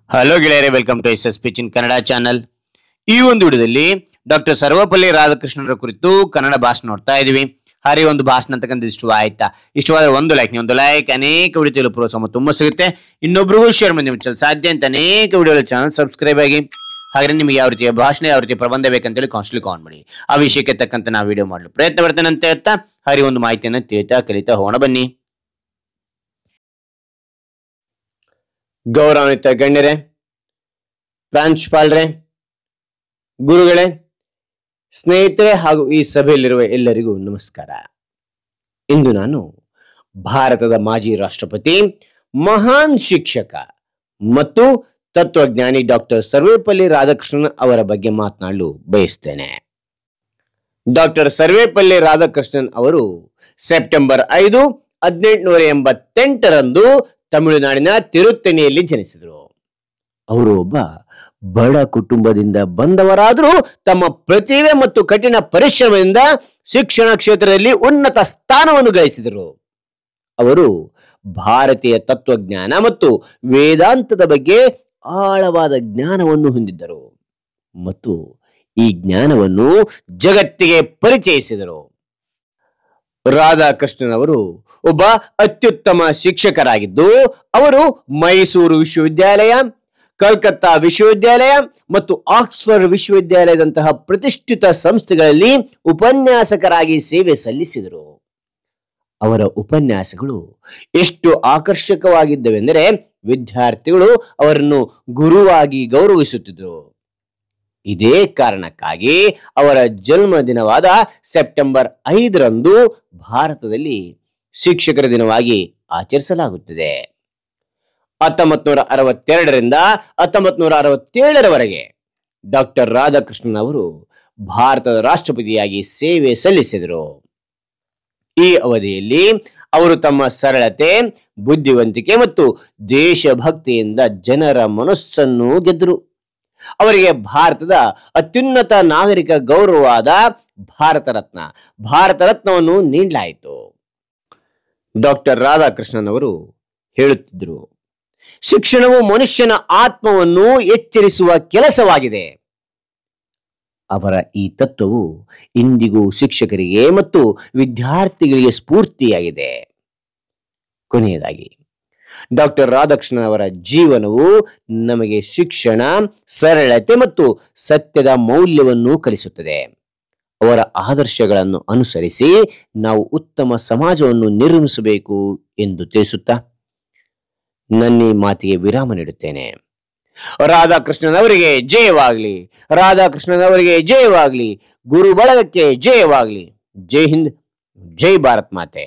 Hello ಗೆಳೆಯರೆ, welcome to S speech in Kannada channel. ಈ ಒಂದು ವಿಡಿಯೋದಲ್ಲಿ ಡಾಕ್ಟರ್ ಸರ್ವಪಲ್ಲಿ ರಾಧಾಕೃಷ್ಣರ ಕುರಿತು ಕನ್ನಡ ಭಾಷಣ ನೋಡ್ತಾ ಇದೀವಿ. ಹಾರಿ ಒಂದು ಭಾಷಣ ಅಂತಕ್ಕಂಥ ಇಷ್ಟವಾದ ಒಂದು ಲೈಕ್ ಅನೇಕ ವಿಡಿಯೋ ತಿಳಿಯಲು ಪ್ರೋತ್ಸಾಹ ತುಂಬಾ ಸಿಗುತ್ತೆ. ಇನ್ನೊಬ್ರಿಗೂ ಶೇರ್ ಮಾಡಿ ನಿಮ್ಮ ಸಾಧ್ಯ ಅಂತ ಅನೇಕ ವಿಡಿಯೋ ಚಾನಲ್ ಸಬ್ಸ್ಕ್ರೈಬ್ ಆಗಿ. ಹಾಗೆ ನಿಮಗೆ ಯಾವ ರೀತಿಯ ಭಾಷಣ ಯಾವ ರೀತಿಯ ಪ್ರಬಂಧ ಬೇಕಂತೇಳಿ ಕಾನ್ಸ್ಟ್ಲಿ ಕಾನ್ ಮಾಡಿ ಆ ವಿಷಯಕ್ಕೆ ತಕ್ಕಂತೆ ನಾವು ವಿಡಿಯೋ ಮಾಡಲು ಪ್ರಯತ್ನ ಪಡ್ತೇನೆ ಅಂತ ಹೇಳ್ತಾ ಹಾರಿ ಒಂದು ಮಾಹಿತಿಯನ್ನು ತಿಳಿತಾ ಕಲಿತಾ ಹೋಗೋಣ ಬನ್ನಿ. ಗೌರವಾನ್ವಿತ ಗಣ್ಯರೇ, ಪ್ರಾಂಶುಪಾಲರೇ, ಗುರುಗಳೇ, ಸ್ನೇಹಿತರೆ ಹಾಗೂ ಈ ಸಭೆಯಲ್ಲಿರುವ ಎಲ್ಲರಿಗೂ ನಮಸ್ಕಾರ. ಇಂದು ನಾನು ಭಾರತದ ಮಾಜಿ ರಾಷ್ಟ್ರಪತಿ, ಮಹಾನ್ ಶಿಕ್ಷಕ ಮತ್ತು ತತ್ವಜ್ಞಾನಿ ಡಾಕ್ಟರ್ ಸರ್ವೇಪಲ್ಲಿ ರಾಧಾಕೃಷ್ಣನ್ ಅವರ ಬಗ್ಗೆ ಮಾತನಾಡಲು ಬಯಸ್ತೇನೆ. ಡಾಕ್ಟರ್ ಸರ್ವೇಪಲ್ಲಿ ರಾಧಾಕೃಷ್ಣನ್ ಅವರು ಸೆಪ್ಟೆಂಬರ್ 5, 1888 ತಮಿಳುನಾಡಿನ ತಿರುತ್ತಣಿಯಲ್ಲಿ ಜನಿಸಿದರು. ಅವರು ಒಬ್ಬ ಬಡ ಕುಟುಂಬದಿಂದ ಬಂದವರಾದರೂ ತಮ್ಮ ಪ್ರತಿಭೆ ಮತ್ತು ಕಠಿಣ ಪರಿಶ್ರಮದಿಂದ ಶಿಕ್ಷಣ ಕ್ಷೇತ್ರದಲ್ಲಿ ಉನ್ನತ ಸ್ಥಾನವನ್ನು ಗಳಿಸಿದರು. ಅವರು ಭಾರತೀಯ ತತ್ವಜ್ಞಾನ ಮತ್ತು ವೇದಾಂತದ ಬಗ್ಗೆ ಆಳವಾದ ಜ್ಞಾನವನ್ನು ಹೊಂದಿದ್ದರು ಮತ್ತು ಈ ಜ್ಞಾನವನ್ನು ಜಗತ್ತಿಗೆ ಪರಿಚಯಿಸಿದರು. ರಾಧಾಕೃಷ್ಣನ್ ಅವರು ಒಬ್ಬ ಅತ್ಯುತ್ತಮ ಶಿಕ್ಷಕರಾಗಿದ್ದು, ಅವರು ಮೈಸೂರು ವಿಶ್ವವಿದ್ಯಾಲಯ, ಕಲ್ಕತ್ತಾ ವಿಶ್ವವಿದ್ಯಾಲಯ ಮತ್ತು ಆಕ್ಸ್ಫರ್ಡ್ ವಿಶ್ವವಿದ್ಯಾಲಯದಂತಹ ಪ್ರತಿಷ್ಠಿತ ಸಂಸ್ಥೆಗಳಲ್ಲಿ ಉಪನ್ಯಾಸಕರಾಗಿ ಸೇವೆ ಸಲ್ಲಿಸಿದರು. ಅವರ ಉಪನ್ಯಾಸಗಳು ಎಷ್ಟು ಆಕರ್ಷಕವಾಗಿದ್ದವೆಂದರೆ ವಿದ್ಯಾರ್ಥಿಗಳು ಅವರನ್ನು ಗುರುವಾಗಿ ಗೌರವಿಸುತ್ತಿದ್ದರು. ಇದೇ ಕಾರಣಕ್ಕಾಗಿ ಅವರ ಜನ್ಮದಿನವಾದ ಸೆಪ್ಟೆಂಬರ್ 5 ಭಾರತದಲ್ಲಿ ಶಿಕ್ಷಕರ ದಿನವಾಗಿ ಆಚರಿಸಲಾಗುತ್ತದೆ. 1962 1967 ಡಾಕ್ಟರ್ ರಾಧಾಕೃಷ್ಣನ್ ಅವರು ಭಾರತದ ರಾಷ್ಟ್ರಪತಿಯಾಗಿ ಸೇವೆ ಸಲ್ಲಿಸಿದರು. ಈ ಅವಧಿಯಲ್ಲಿ ಅವರು ತಮ್ಮ ಸರಳತೆ, ಬುದ್ಧಿವಂತಿಕೆ ಮತ್ತು ದೇಶಭಕ್ತಿಯಿಂದ ಜನರ ಮನಸ್ಸನ್ನು ಗೆದ್ದರು. ಅವರಿಗೆ ಭಾರತದ ಅತ್ಯುನ್ನತ ನಾಗರಿಕ ಗೌರವವಾದ ಭಾರತ ರತ್ನವನ್ನು ನೀಡಲಾಯಿತು. ಡಾಕ್ಟರ್ ರಾಧಾಕೃಷ್ಣನ್ ಅವರು ಹೇಳುತ್ತಿದ್ದರು, ಶಿಕ್ಷಣವು ಮನುಷ್ಯನ ಆತ್ಮವನ್ನು ಎಚ್ಚರಿಸುವ ಕೆಲಸವಾಗಿದೆ. ಅವರ ಈ ತತ್ವವು ಇಂದಿಗೂ ಶಿಕ್ಷಕರಿಗೆ ಮತ್ತು ವಿದ್ಯಾರ್ಥಿಗಳಿಗೆ ಸ್ಫೂರ್ತಿಯಾಗಿದೆ. ಕೊನೆಯದಾಗಿ ಡಾಕ್ಟರ್ ರಾಧಾಕೃಷ್ಣನ್ ಅವರ ಜೀವನವು ನಮಗೆ ಶಿಕ್ಷಣ, ಸರಳತೆ ಮತ್ತು ಸತ್ಯದ ಮೌಲ್ಯವನ್ನು ಕಲಿಸುತ್ತದೆ. ಅವರ ಆದರ್ಶಗಳನ್ನು ಅನುಸರಿಸಿ ನಾವು ಉತ್ತಮ ಸಮಾಜವನ್ನು ನಿರ್ಮಿಸಬೇಕು ಎಂದು ತಿಳಿಸುತ್ತಾ ನನ್ನ ಮಾತಿಗೆ ವಿರಾಮ ನೀಡುತ್ತೇನೆ. ರಾಧಾಕೃಷ್ಣನ್ ಅವರಿಗೆ ಜಯವಾಗಲಿ, ರಾಧಾಕೃಷ್ಣನ್ ಅವರಿಗೆ ಜಯವಾಗಲಿ, ಗುರು ಬಳಗಕ್ಕೆ ಜಯವಾಗಲಿ. ಜೈ ಹಿಂದ್, ಜೈ ಭಾರತ್ ಮಾತೆ.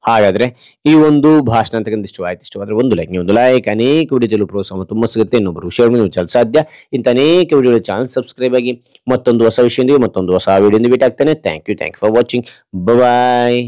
ಹಾಗಾದ್ರೆ ಈ ಒಂದು ಭಾಷಣ ಅಂತಕ್ಕಂಥ ಇಷ್ಟವಾದ್ರೆ ಒಂದು ಲೈಕ್ ಅನೇಕ ವಿಡಿಯೋ ಪ್ರೋತ್ಸಾಹ ತುಂಬಾ ಸಿಗುತ್ತೆ. ಇನ್ನೊಬ್ಬರು ಶೇರ್ ಮಾಡಿ ಸಾಧ್ಯ ಇಂಥ ಅನೇಕ ವಿಡಿಯೋ ಚಾನಲ್ ಸಬ್ಸ್ಕ್ರೈಬ್ ಆಗಿ. ಮತ್ತೊಂದು ಹೊಸ ವಿಷಯದೊಂದಿಗೆ ಮತ್ತೊಂದು ಹೊಸ ವಿಡಿಯೋ ಭೇಟಿ ಆಗ್ತಾನೆ. Thank you for watching. Bye.